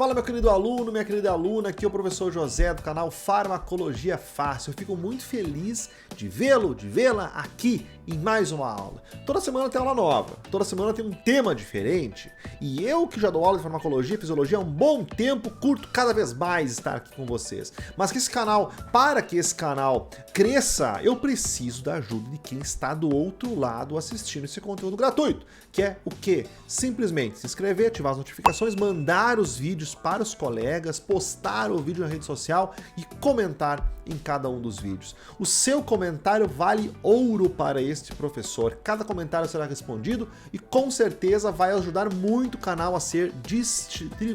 Fala, meu querido aluno, minha querida aluna, aqui é o professor José do canal Farmacologia Fácil. Eu fico muito feliz de vê-lo, de vê-la aqui em mais uma aula. Toda semana tem aula nova, toda semana tem um tema diferente. E eu que já dou aula de farmacologia e fisiologia há um bom tempo, curto cada vez mais estar aqui com vocês. Mas que esse canal, para que esse canal cresça, eu preciso da ajuda de quem está do outro lado assistindo esse conteúdo gratuito. Que é o quê? Simplesmente se inscrever, ativar as notificações, mandar os vídeos para os colegas, postar o vídeo na rede social e comentar em cada um dos vídeos. O seu comentário vale ouro para este professor. Cada comentário será respondido e com certeza vai ajudar muito o canal a ser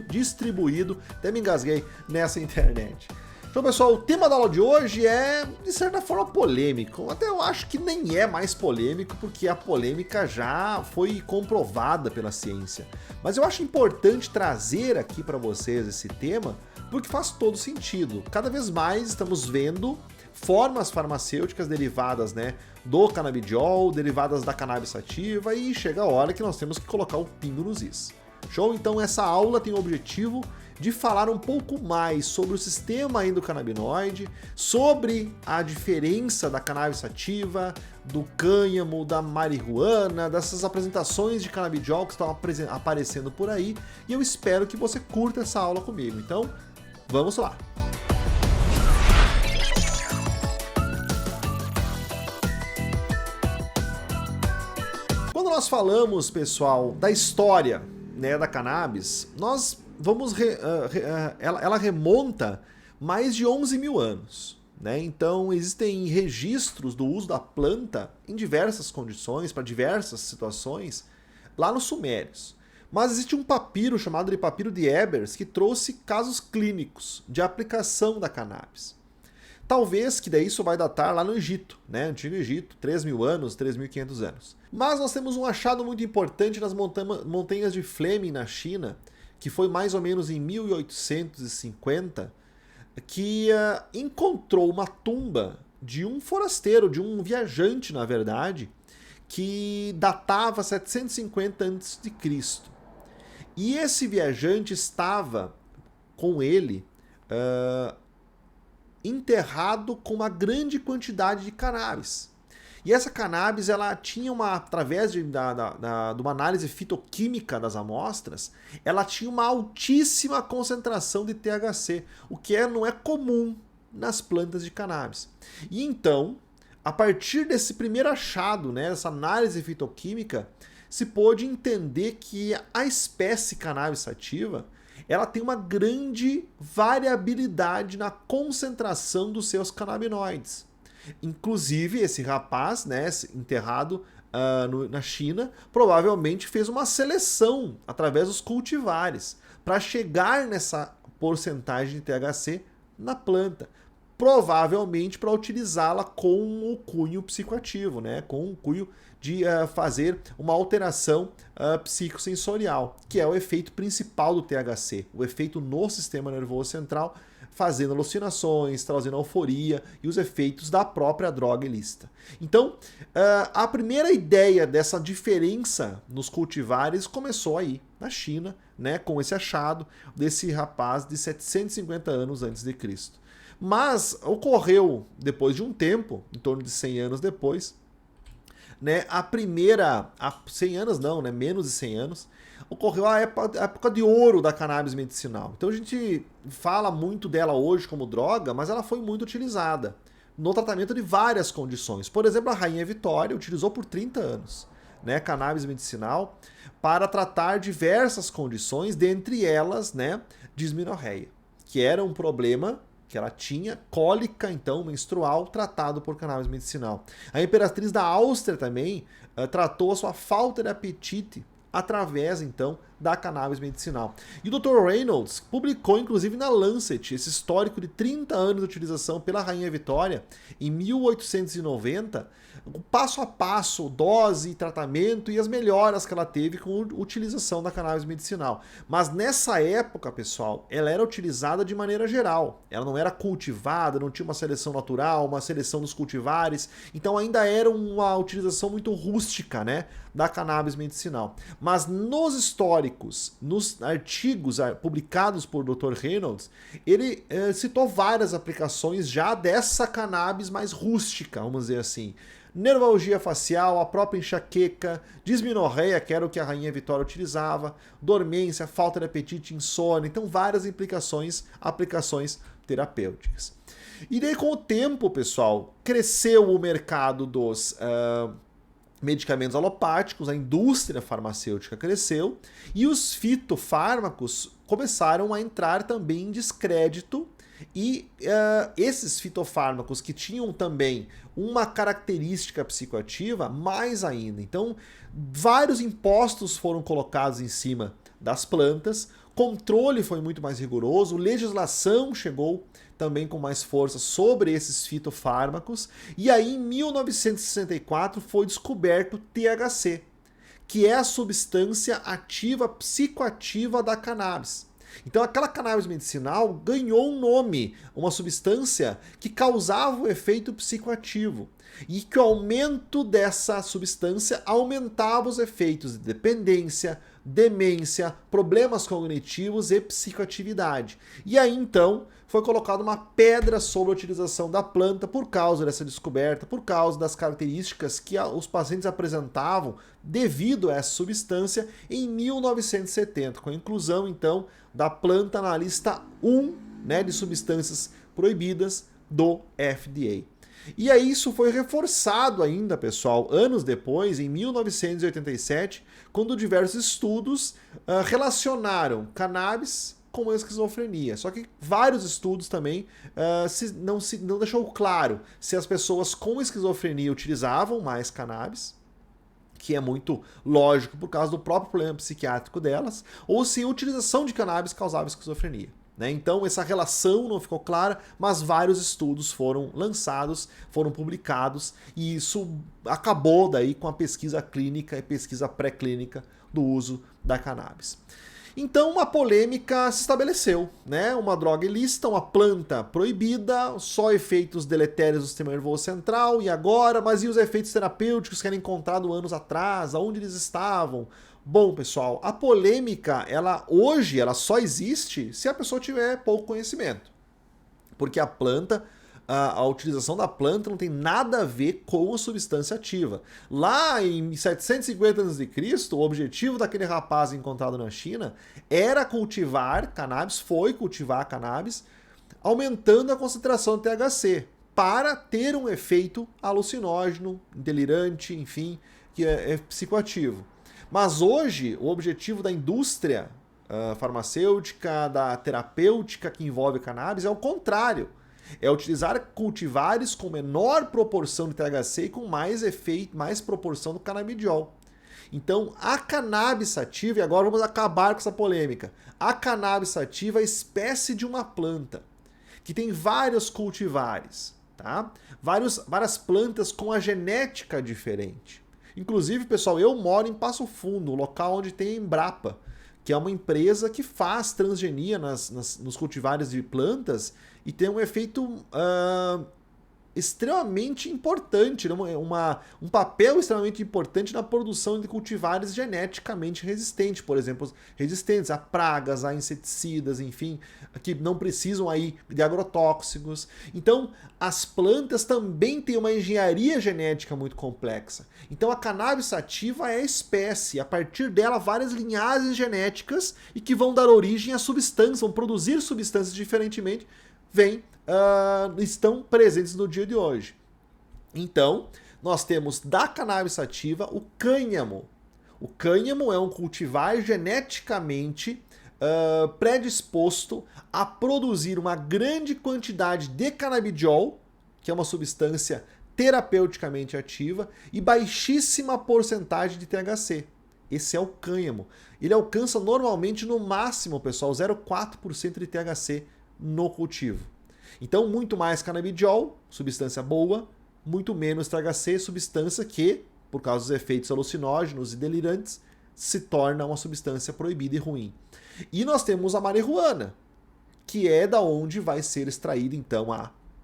distribuído, até me engasguei, nessa internet. Então, pessoal, o tema da aula de hoje é, de certa forma, polêmico. Até eu acho que nem é mais polêmico, porque a polêmica já foi comprovada pela ciência. Mas eu acho importante trazer aqui para vocês esse tema, porque faz todo sentido. Cada vez mais estamos vendo formas farmacêuticas derivadas, do canabidiol, derivadas da cannabis sativa, e chega a hora que nós temos que colocar o pingo nos is. Show? Então essa aula tem o objetivo de falar um pouco mais sobre o sistema endocannabinoide, sobre a diferença da cannabis sativa, do cânhamo, da marihuana, dessas apresentações de canabidiol que estão aparecendo por aí, e eu espero que você curta essa aula comigo. Então, vamos lá! Quando nós falamos, pessoal, da história, da cannabis, nós ela remonta mais de 11 mil anos. Então existem registros do uso da planta em diversas condições, para diversas situações, lá nos Sumérios. Mas existe um papiro chamado de papiro de Ebers que trouxe casos clínicos de aplicação da cannabis. Talvez que daí isso vai datar lá no Egito, Antigo Egito, 3.000 anos, 3.500 anos. Mas nós temos um achado muito importante nas montanhas de Fleming, na China, que foi mais ou menos em 1850, que encontrou uma tumba de um forasteiro, de um viajante, na verdade, que datava 750 a.C. E esse viajante estava com ele enterrado com uma grande quantidade de cannabis. E essa cannabis, ela tinha através de uma análise fitoquímica das amostras, ela tinha uma altíssima concentração de THC, o que não é comum nas plantas de cannabis. E então, a partir desse primeiro achado, dessa análise fitoquímica, se pôde entender que a espécie cannabis sativa, ela tem uma grande variabilidade na concentração dos seus canabinoides. Inclusive, esse rapaz, enterrado na China, provavelmente fez uma seleção através dos cultivares para chegar nessa porcentagem de THC na planta. Provavelmente para utilizá-la com o cunho psicoativo, com o cunho de fazer uma alteração psicossensorial, que é o efeito principal do THC, o efeito no sistema nervoso central, fazendo alucinações, trazendo euforia e os efeitos da própria droga ilícita. Então, a primeira ideia dessa diferença nos cultivares começou aí, na China, com esse achado desse rapaz de 750 anos antes de Cristo. Mas ocorreu, depois de um tempo, em torno de 100 anos depois, menos de 100 anos, ocorreu a época de ouro da cannabis medicinal. Então a gente fala muito dela hoje como droga, mas ela foi muito utilizada no tratamento de várias condições. Por exemplo, a Rainha Vitória utilizou por 30 anos cannabis medicinal para tratar diversas condições, dentre elas dismenorreia, que era um problema que ela tinha, cólica, então, menstrual, tratado por cannabis medicinal. A imperatriz da Áustria também tratou a sua falta de apetite através, então, da cannabis medicinal. E o Dr. Reynolds publicou, inclusive, na Lancet, esse histórico de 30 anos de utilização pela Rainha Vitória, em 1890, passo a passo, dose, tratamento e as melhoras que ela teve com a utilização da cannabis medicinal. Mas nessa época, pessoal, ela era utilizada de maneira geral. Ela não era cultivada, não tinha uma seleção natural, uma seleção dos cultivares, então ainda era uma utilização muito rústica, da cannabis medicinal. Mas nos históricos históricos, nos artigos publicados por Dr. Reynolds, ele citou várias aplicações já dessa cannabis mais rústica, vamos dizer assim. Neuralgia facial, a própria enxaqueca, disminorreia, que era o que a Rainha Vitória utilizava, dormência, falta de apetite, insônia, então várias aplicações terapêuticas. E daí com o tempo, pessoal, cresceu o mercado dos medicamentos alopáticos, a indústria farmacêutica cresceu e os fitofármacos começaram a entrar também em descrédito. E esses fitofármacos que tinham também uma característica psicoativa, mais ainda. Então, vários impostos foram colocados em cima das plantas, controle foi muito mais rigoroso, legislação chegou também com mais força sobre esses fitofármacos, e aí em 1964 foi descoberto o THC, que é a substância ativa psicoativa da cannabis. Então aquela cannabis medicinal ganhou um nome, uma substância que causava o efeito psicoativo e que o aumento dessa substância aumentava os efeitos de dependência, demência, problemas cognitivos e psicoatividade. E aí então foi colocada uma pedra sobre a utilização da planta por causa dessa descoberta, por causa das características que os pacientes apresentavam devido a essa substância em 1970, com a inclusão então da planta na lista 1, né, de substâncias proibidas do FDA. E aí isso foi reforçado ainda, pessoal, anos depois, em 1987, quando diversos estudos relacionaram cannabis com a esquizofrenia. Só que vários estudos também não deixou claro se as pessoas com esquizofrenia utilizavam mais cannabis, que é muito lógico por causa do próprio problema psiquiátrico delas, ou se a utilização de cannabis causava esquizofrenia. Então essa relação não ficou clara, mas vários estudos foram lançados, foram publicados, e isso acabou daí com a pesquisa clínica e pesquisa pré-clínica do uso da cannabis. Então uma polêmica se estabeleceu, né? Uma droga ilícita, uma planta proibida, só efeitos deletérios do sistema nervoso central, e agora? Mas e os efeitos terapêuticos que eram encontrados anos atrás? Aonde eles estavam? Bom, pessoal, a polêmica, hoje ela só existe se a pessoa tiver pouco conhecimento. Porque a planta, a utilização da planta não tem nada a ver com a substância ativa. Lá em 750 a.C., o objetivo daquele rapaz encontrado na China era cultivar cannabis, foi cultivar cannabis, aumentando a concentração de THC, para ter um efeito alucinógeno, delirante, enfim, que é psicoativo. Mas hoje, o objetivo da indústria farmacêutica, da terapêutica que envolve cannabis é o contrário. É utilizar cultivares com menor proporção de THC e com mais efeito, mais proporção do canabidiol. Então, a cannabis sativa, e agora vamos acabar com essa polêmica, a cannabis sativa é a espécie de uma planta que tem vários cultivares, tá? Várias plantas com a genética diferente. Inclusive, pessoal, eu moro em Passo Fundo, local onde tem a Embrapa, que é uma empresa que faz transgenia nos cultivares de plantas e tem um efeito extremamente importante, um papel extremamente importante na produção de cultivares geneticamente resistentes, por exemplo, resistentes a pragas, a inseticidas, enfim, que não precisam aí de agrotóxicos. Então, as plantas também têm uma engenharia genética muito complexa. Então, a cannabis sativa é a espécie, a partir dela várias linhagens genéticas e que vão dar origem a substâncias, vão produzir substâncias diferentemente, estão presentes no dia de hoje. Então, nós temos da cannabis sativa o cânhamo. O cânhamo é um cultivar geneticamente predisposto a produzir uma grande quantidade de canabidiol, que é uma substância terapeuticamente ativa, e baixíssima porcentagem de THC. Esse é o cânhamo. Ele alcança normalmente no máximo, pessoal, 0,4% de THC no cultivo. Então, muito mais canabidiol, substância boa, muito menos THC, substância que, por causa dos efeitos alucinógenos e delirantes, se torna uma substância proibida e ruim. E nós temos a marihuana, que é da onde vai ser extraída, então,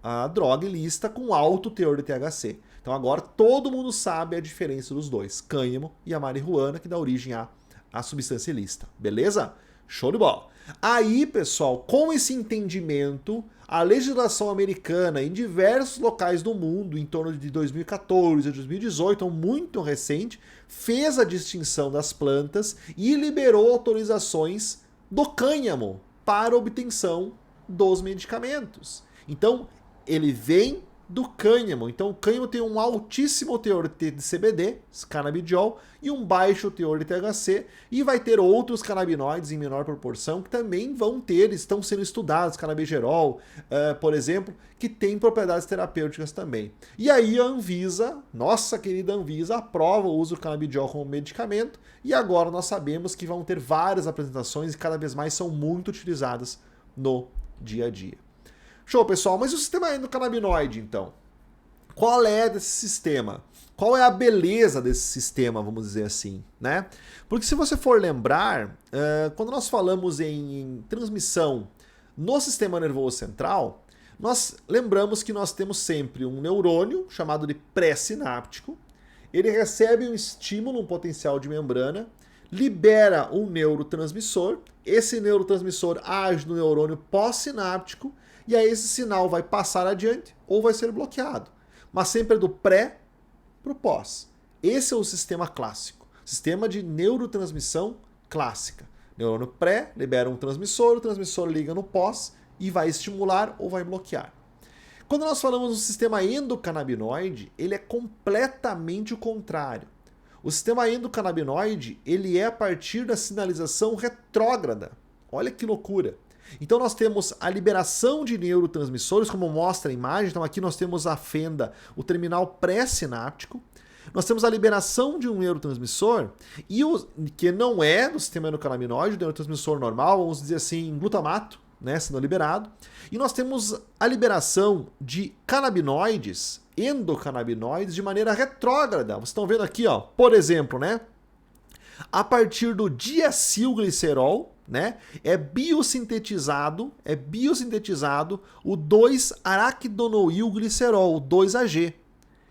a droga ilícita com alto teor de THC. Então, agora todo mundo sabe a diferença dos dois, cânhamo e a marihuana, que dá origem à a substância ilícita, beleza? Show de bola. Aí, pessoal, com esse entendimento, a legislação americana em diversos locais do mundo, em torno de 2014 a 2018, então muito recente, fez a distinção das plantas e liberou autorizações do cânhamo para obtenção dos medicamentos. Então, ele vem do cânhamo. Então, o cânhamo tem um altíssimo teor de CBD, canabidiol, e um baixo teor de THC, e vai ter outros canabinoides em menor proporção que também estão sendo estudados, canabigerol, por exemplo, que tem propriedades terapêuticas também. E aí a Anvisa, nossa querida Anvisa, aprova o uso do canabidiol como medicamento, e agora nós sabemos que vão ter várias apresentações e cada vez mais são muito utilizadas no dia a dia. Show, pessoal, mas o sistema endocannabinoide, então? Qual é desse sistema? Qual é a beleza desse sistema, vamos dizer assim, né? Porque se você for lembrar, quando nós falamos em transmissão no sistema nervoso central, nós lembramos que nós temos sempre um neurônio chamado de pré-sináptico, ele recebe um estímulo, um potencial de membrana, libera um neurotransmissor, esse neurotransmissor age no neurônio pós-sináptico, e aí esse sinal vai passar adiante ou vai ser bloqueado. Mas sempre é do pré para o pós. Esse é o sistema clássico. Sistema de neurotransmissão clássica. Neurônio pré libera um transmissor, o transmissor liga no pós e vai estimular ou vai bloquear. Quando nós falamos do sistema endocannabinoide, ele é completamente o contrário. O sistema endocannabinoide, ele é a partir da sinalização retrógrada. Olha que loucura. Então nós temos a liberação de neurotransmissores, como mostra a imagem. Então aqui nós temos a fenda, o terminal pré-sináptico. Nós temos a liberação de um neurotransmissor, que não é do sistema endocannabinoide, o neurotransmissor normal, vamos dizer assim, glutamato, né, sendo liberado. E nós temos a liberação de canabinoides, endocannabinoides, de maneira retrógrada. Vocês estão vendo aqui, ó, por exemplo, né? A partir do diacilglicerol, né, é biosintetizado o 2-araquidonoilglicerol, o 2-AG,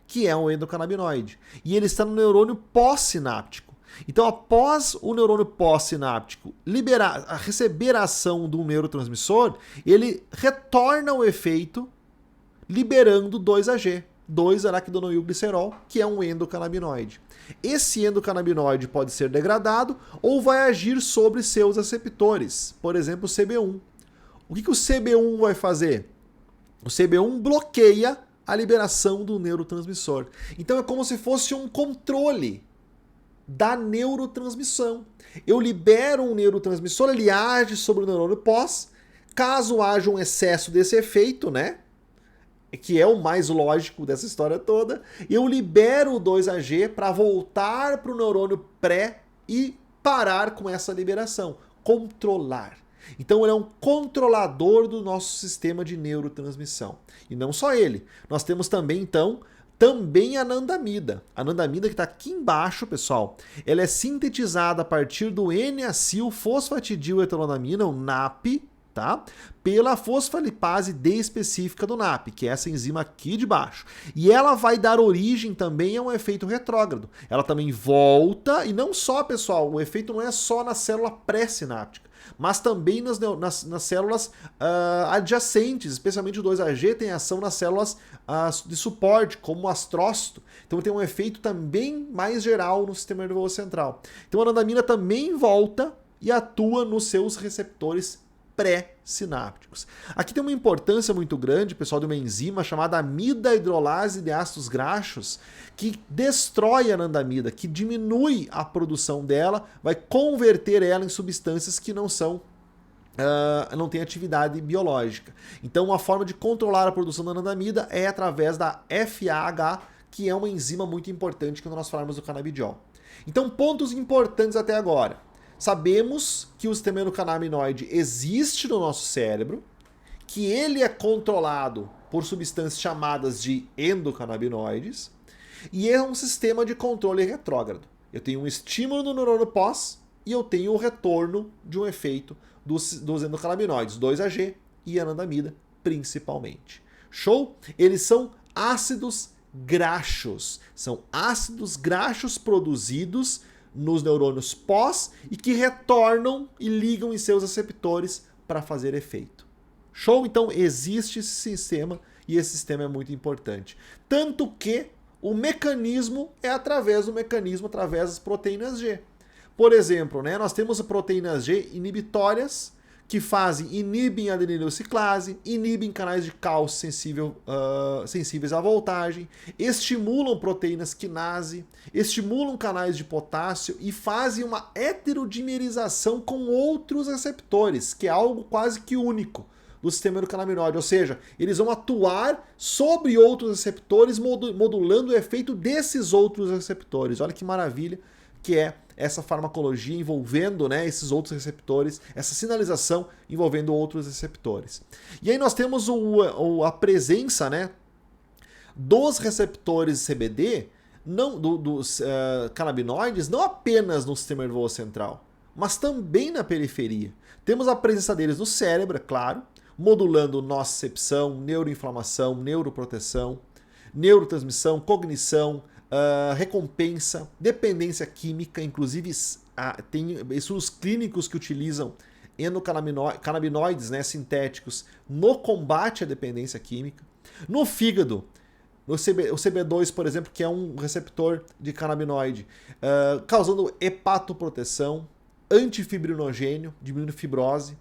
que é um endocannabinoide. E ele está no neurônio pós-sináptico. Então, após o neurônio pós-sináptico receber a ação do neurotransmissor, ele retorna o efeito liberando 2-AG, 2-araquidonoilglicerol, que é um endocannabinoide. Esse endocannabinoide pode ser degradado ou vai agir sobre seus receptores, por exemplo, o CB1. O que o CB1 vai fazer? O CB1 bloqueia a liberação do neurotransmissor. Então é como se fosse um controle da neurotransmissão. Eu libero um neurotransmissor, ele age sobre o neurônio pós. Caso haja um excesso desse efeito, né, que é o mais lógico dessa história toda, eu libero o 2-AG para voltar para o neurônio pré e parar com essa liberação, controlar. Então ele é um controlador do nosso sistema de neurotransmissão. E não só ele, nós temos também, então, a anandamida. A anandamida que está aqui embaixo, pessoal, ela é sintetizada a partir do N-acilfosfatidiletolanamina, o NAP, tá? Pela fosfolipase D específica do NAP, que é essa enzima aqui de baixo. E ela vai dar origem também a um efeito retrógrado. Ela também volta, e não só, pessoal, o efeito não é só na célula pré-sináptica, mas também nas células adjacentes, especialmente o 2-AG tem ação nas células de suporte, como o astrócito. Então tem um efeito também mais geral no sistema nervoso central. Então a anandamina também volta e atua nos seus receptores pré-sinápticos. Aqui tem uma importância muito grande, pessoal, de uma enzima chamada amida hidrolase de ácidos graxos, que destrói a anandamida, que diminui a produção dela, vai converter ela em substâncias que não têm atividade biológica. Então, uma forma de controlar a produção da anandamida é através da FAH, que é uma enzima muito importante quando nós falarmos do canabidiol. Então, pontos importantes até agora. Sabemos que o sistema endocannabinoide existe no nosso cérebro, que ele é controlado por substâncias chamadas de endocannabinoides, e é um sistema de controle retrógrado. Eu tenho um estímulo no neurônio pós e eu tenho o retorno de um efeito dos endocannabinoides, 2-AG e anandamida, principalmente. Show? Eles são ácidos graxos. São ácidos graxos produzidos nos neurônios pós e que retornam e ligam em seus receptores para fazer efeito. Show? Então existe esse sistema e esse sistema é muito importante. Tanto que o mecanismo é através das proteínas G. Por exemplo, né, nós temos proteínas G inibitórias que inibem a adeninilciclase, inibem canais de cálcio sensíveis à voltagem, estimulam proteínas quinase, estimulam canais de potássio e fazem uma heterodimerização com outros receptores, que é algo quase que único do sistema endocannabinoide, ou seja, eles vão atuar sobre outros receptores, modulando o efeito desses outros receptores. Olha que maravilha que é essa farmacologia envolvendo, né, esses outros receptores, essa sinalização envolvendo outros receptores. E aí nós temos a presença, né, dos receptores CBD, dos canabinoides, não apenas no sistema nervoso central, mas também na periferia. Temos a presença deles no cérebro, é claro, modulando nocicepção, neuroinflamação, neuroproteção, neurotransmissão, cognição, recompensa, dependência química, tem estudos clínicos que utilizam endocannabinoides, né, sintéticos no combate à dependência química. No fígado, o CB2, por exemplo, que é um receptor de canabinoide, causando hepatoproteção, antifibrinogênio, diminuindo fibrose,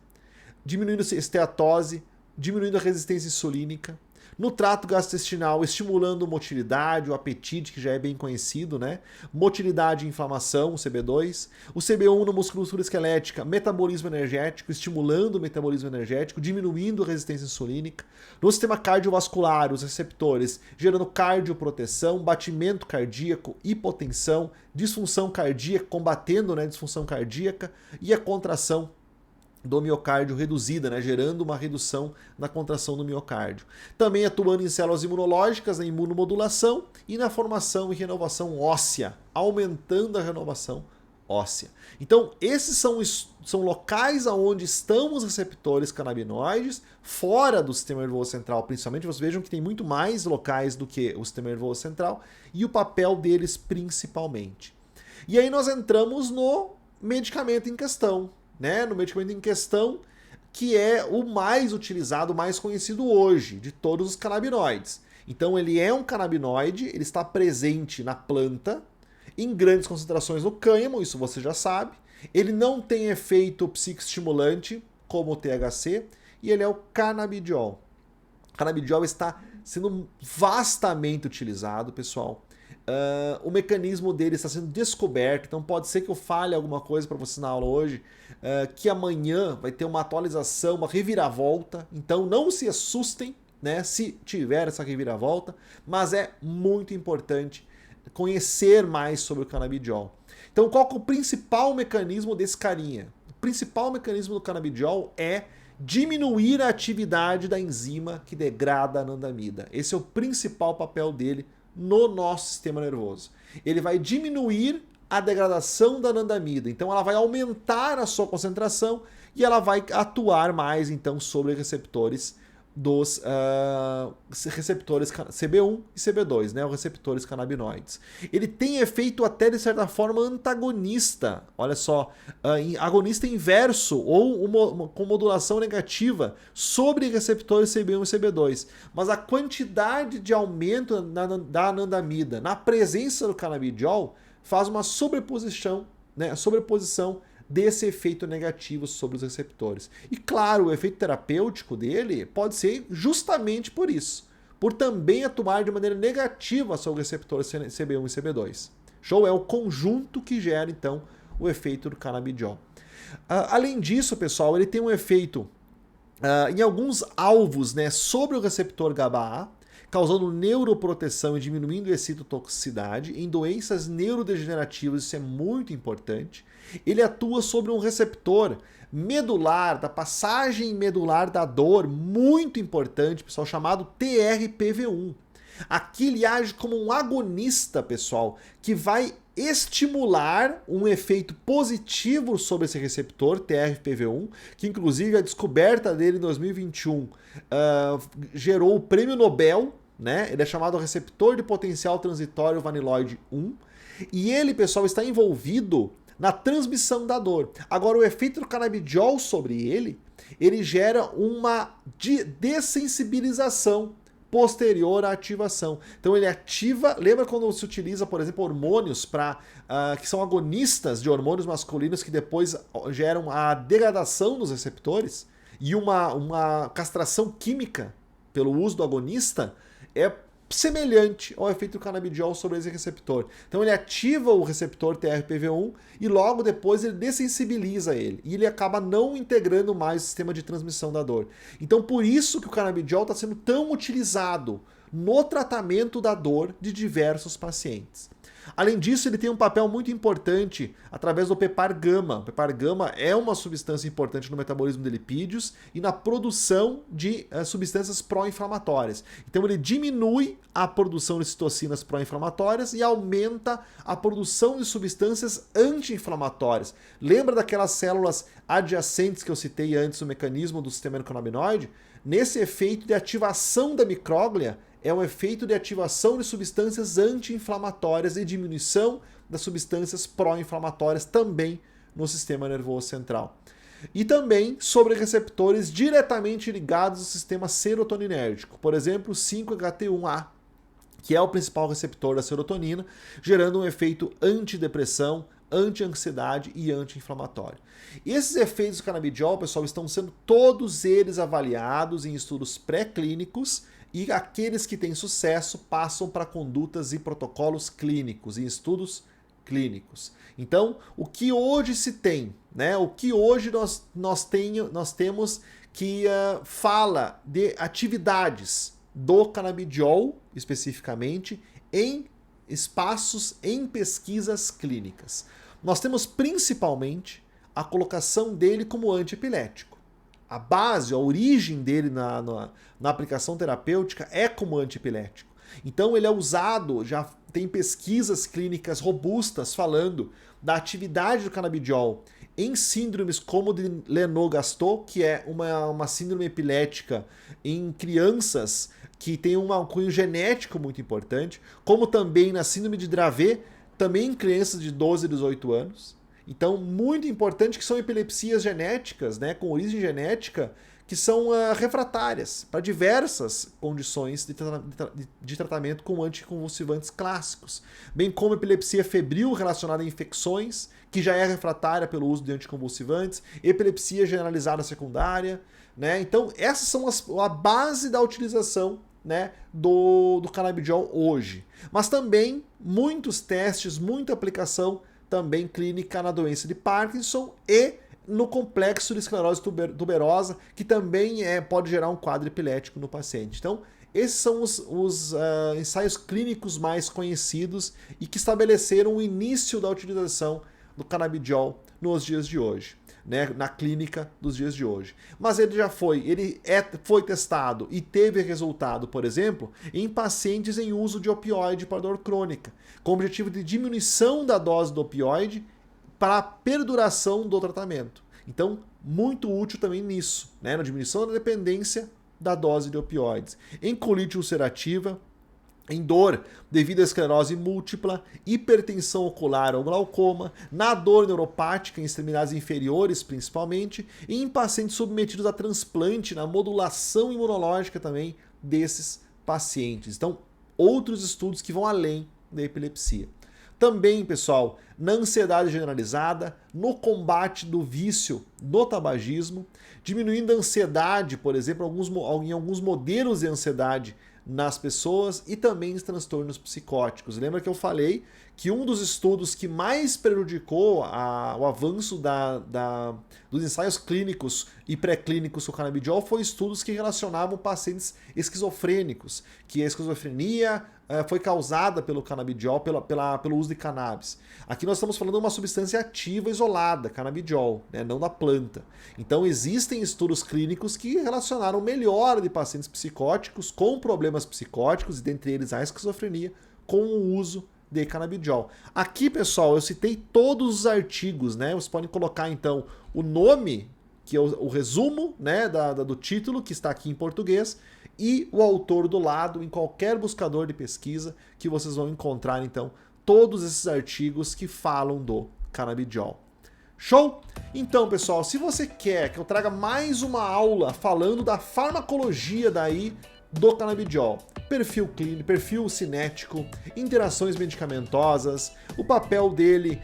diminuindo esteatose, diminuindo a resistência insulínica. No trato gastrointestinal, estimulando motilidade, o apetite, que já é bem conhecido, né? Motilidade e inflamação, o CB2. O CB1 na musculatura esquelética, metabolismo energético, estimulando o metabolismo energético, diminuindo a resistência insulínica. No sistema cardiovascular, os receptores gerando cardioproteção, batimento cardíaco, hipotensão, disfunção cardíaca, combatendo, né, disfunção cardíaca e a contração do miocárdio reduzida, né, gerando uma redução na contração do miocárdio. Também atuando em células imunológicas, na imunomodulação e na formação e renovação óssea, aumentando a renovação óssea. Então, esses são locais onde estão os receptores canabinoides, fora do sistema nervoso central, principalmente. Vocês vejam que tem muito mais locais do que o sistema nervoso central e o papel deles principalmente. E aí nós entramos no medicamento em questão, né, no medicamento em questão, que é o mais utilizado, o mais conhecido hoje, de todos os canabinoides. Então ele é um canabinoide, ele está presente na planta, em grandes concentrações no cânhamo, isso você já sabe. Ele não tem efeito psicoestimulante, como o THC, e ele é o canabidiol. O canabidiol está sendo vastamente utilizado, pessoal. O mecanismo dele está sendo descoberto, então pode ser que eu fale alguma coisa para você na aula hoje, que amanhã vai ter uma atualização, uma reviravolta, então não se assustem, né, se tiver essa reviravolta, mas é muito importante conhecer mais sobre o canabidiol. Então qual que é o principal mecanismo desse carinha? O principal mecanismo do canabidiol é diminuir a atividade da enzima que degrada a anandamida. Esse é o principal papel dele no nosso sistema nervoso. Ele vai diminuir a degradação da anandamida, então ela vai aumentar a sua concentração e ela vai atuar mais então sobre receptores dos receptores CB1 e CB2, né, os receptores canabinoides. Ele tem efeito até de certa forma antagonista, olha só, agonista inverso ou com modulação negativa sobre receptores CB1 e CB2. Mas a quantidade de aumento da anandamida na presença do canabidiol faz uma sobreposição, né, desse efeito negativo sobre os receptores. E claro, o efeito terapêutico dele pode ser justamente por isso, por também atuar de maneira negativa sobre os receptores CB1 e CB2. Show? É o conjunto que gera então o efeito do canabidiol. Além disso, pessoal, ele tem um efeito em alguns alvos, né, sobre o receptor GABA-A, causando neuroproteção e diminuindo a excitotoxicidade. Em doenças neurodegenerativas isso é muito importante. Ele atua sobre um receptor medular, da passagem medular da dor, muito importante, pessoal, chamado TRPV1. Aqui ele age como um agonista, pessoal, que vai estimular um efeito positivo sobre esse receptor TRPV1, que inclusive a descoberta dele em 2021 gerou o prêmio Nobel, né? Ele é chamado receptor de potencial transitório vaniloide 1. E ele, pessoal, está envolvido na transmissão da dor. Agora, o efeito do canabidiol sobre ele gera uma dessensibilização posterior à ativação. Então ele ativa, lembra quando se utiliza, por exemplo, hormônios que são agonistas de hormônios masculinos que depois geram a degradação dos receptores e uma castração química pelo uso do agonista? É semelhante ao efeito do canabidiol sobre esse receptor. Então ele ativa o receptor TRPV1 e logo depois ele dessensibiliza ele. E ele acaba não integrando mais o sistema de transmissão da dor. Então por isso que o canabidiol está sendo tão utilizado no tratamento da dor de diversos pacientes. Além disso, ele tem um papel muito importante através do PPAR-gama. O PPAR-gama é uma substância importante no metabolismo de lipídios e na produção de substâncias pró-inflamatórias. Então ele diminui a produção de citocinas pró-inflamatórias e aumenta a produção de substâncias anti-inflamatórias. Lembra daquelas células adjacentes que eu citei antes no mecanismo do sistema endocannabinoide? Nesse efeito de ativação da micróglia, é um efeito de ativação de substâncias anti-inflamatórias e diminuição das substâncias pró-inflamatórias também no sistema nervoso central. E também sobre receptores diretamente ligados ao sistema serotoninérgico, por exemplo, o 5-HT1A, que é o principal receptor da serotonina, gerando um efeito antidepressão, anti-ansiedade e anti-inflamatório. Esses efeitos do canabidiol, pessoal, estão sendo todos eles avaliados em estudos pré-clínicos e aqueles que têm sucesso passam para condutas e protocolos clínicos, em estudos clínicos. Então, o que hoje se tem, né? O que hoje nós temos que fala de atividades do canabidiol, especificamente, em espaços, em pesquisas clínicas. Nós temos principalmente a colocação dele como antiepilético. A base, a origem dele na aplicação terapêutica é como antiepilético. Então ele é usado, já tem pesquisas clínicas robustas falando da atividade do canabidiol em síndromes como de Lennox-Gastaut, que é uma síndrome epilética em crianças que tem um cunho genético muito importante, como também na síndrome de Dravet, também em crianças de 12 a 18 anos. Então, muito importante que são epilepsias genéticas, né, com origem genética, que são refratárias para diversas condições de tratamento com anticonvulsivantes clássicos, bem como epilepsia febril relacionada a infecções, que já é refratária pelo uso de anticonvulsivantes, epilepsia generalizada secundária, né? Então, essas são a base da utilização, né, do canabidiol hoje. Mas também muitos testes, muita aplicação também clínica na doença de Parkinson e no complexo de esclerose tuberosa, que também pode gerar um quadro epilético no paciente. Então, esses são os ensaios clínicos mais conhecidos e que estabeleceram o início da utilização do canabidiol nos dias de hoje, né, na clínica dos dias de hoje. Mas ele foi testado e teve resultado, por exemplo, em pacientes em uso de opioide para dor crônica, com o objetivo de diminuição da dose do opioide para a perduração do tratamento. Então, muito útil também nisso, né, na diminuição da dependência da dose de opioides. Em colite ulcerativa, em dor devido à esclerose múltipla, hipertensão ocular ou glaucoma, na dor neuropática em extremidades inferiores principalmente, e em pacientes submetidos a transplante, na modulação imunológica também desses pacientes. Então, outros estudos que vão além da epilepsia. Também, pessoal, na ansiedade generalizada, no combate do vício do tabagismo, diminuindo a ansiedade, por exemplo, em alguns modelos de ansiedade nas pessoas e também os transtornos psicóticos. Lembra que eu falei que um dos estudos que mais prejudicou o avanço dos ensaios clínicos e pré-clínicos com o canabidiol foi estudos que relacionavam pacientes esquizofrênicos, que a esquizofrenia foi causada pelo canabidiol, pelo uso de cannabis. Aqui nós estamos falando de uma substância ativa isolada, canabidiol, né, não da planta. Então existem estudos clínicos que relacionaram melhora de pacientes psicóticos com problemas psicóticos, e dentre eles a esquizofrenia, com o uso de canabidiol. Aqui, pessoal, eu citei todos os artigos, né? Vocês podem colocar então o nome, que é o resumo, né, do título, que está aqui em português, e o autor do lado em qualquer buscador de pesquisa, que vocês vão encontrar então todos esses artigos que falam do canabidiol. Show? Então, pessoal, se você quer que eu traga mais uma aula falando da farmacologia daí do canabidiol, perfil clínico, perfil cinético, interações medicamentosas, o papel dele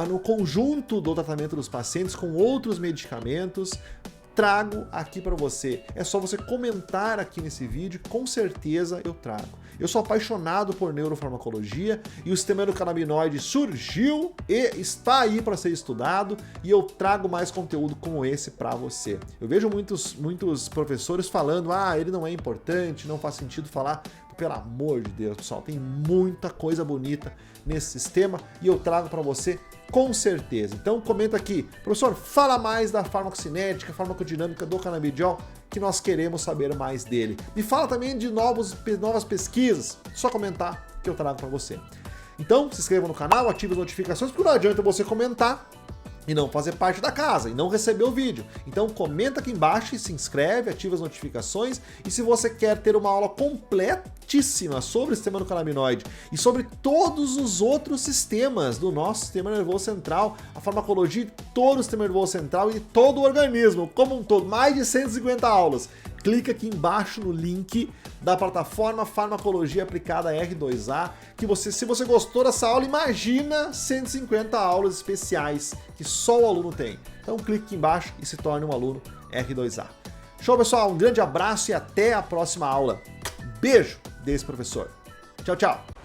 no conjunto do tratamento dos pacientes com outros medicamentos, trago aqui para você. É só você comentar aqui nesse vídeo, com certeza eu trago. Eu sou apaixonado por neurofarmacologia e o sistema endocannabinoide surgiu e está aí para ser estudado e eu trago mais conteúdo como esse para você. Eu vejo muitos professores falando, ele não é importante, não faz sentido falar. Pelo amor de Deus, pessoal, tem muita coisa bonita nesse sistema e eu trago para você com certeza. Então comenta aqui, professor, fala mais da farmacocinética, farmacodinâmica do canabidiol, que nós queremos saber mais dele. Me fala também de novas pesquisas, só comentar que eu trago para você. Então se inscreva no canal, ative as notificações, porque não adianta você comentar e não fazer parte da casa, e não receber o vídeo. Então comenta aqui embaixo e se inscreve, ativa as notificações, e se você quer ter uma aula completíssima sobre o sistema endocannabinoide e sobre todos os outros sistemas do nosso sistema nervoso central, a farmacologia de todo o sistema nervoso central e de todo o organismo, como um todo, mais de 150 aulas, clica aqui embaixo no link da plataforma Farmacologia Aplicada R2A, que se você gostou dessa aula, imagina 150 aulas especiais que só o aluno tem. Então clique aqui embaixo e se torne um aluno R2A. Show, pessoal? Um grande abraço e até a próxima aula. Beijo desse professor. Tchau, tchau!